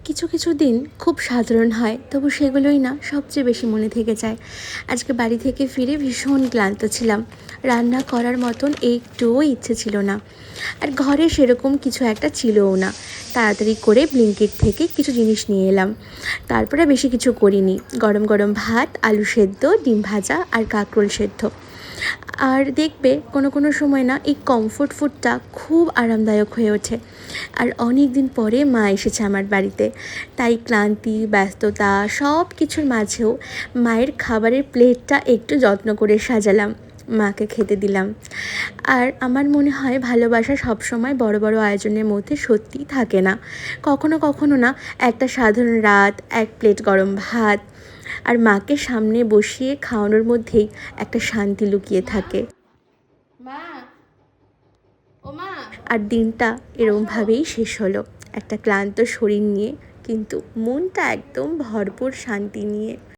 কিছু কিছু দিন খুব সাধারণ হয়, তবু সেগুলোই না সবচেয়ে বেশি মনে থেকে যায়। আজকে বাড়ি থেকে ফিরে ভীষণ ক্লান্ত ছিলাম। রান্না করার মতন একটুও ইচ্ছে ছিল না, আর ঘরে সেরকম কিছু একটা ছিলও না। তাড়াতাড়ি করে ব্লিঙ্কিট থেকে কিছু জিনিস নিয়ে এলাম, তারপরে বেশি কিছু করিনি। গরম গরম ভাত, আলু সেদ্ধ, ডিম ভাজা আর কাঁকরোল সেদ্ধ। আর দেখবে কোনো কোনো সময় না এই কমফোর্ট ফুডটা খুব আরামদায়ক হয়ে ওঠে। আর অনেক দিন পরে মা এসেছে আমার বাড়িতে, তাই ক্লান্তি, ব্যস্ততা সব কিছুর মাঝেও মায়ের খাবারের প্লেটটা একটু যত্ন করে সাজালাম, মাকে খেতে দিলাম। আর আমার মনে হয় ভালোবাসা সবসময় বড় বড় আয়োজনের মধ্যে সত্যিই থাকে না। কখনো কখনো না একটা সাধারণ রাত, এক প্লেট গরম ভাত আর মাকে সামনে বসিয়ে খাওয়ানোর মধ্যেই একটা শান্তি লুকিয়ে থাকে। মা, ও মা, আর দিনটা আসো। এরমভাবেই শেষ হলো, একটা ক্লান্ত শরীর নিয়ে, কিন্তু মনটা একদম ভরপুর শান্তি নিয়ে।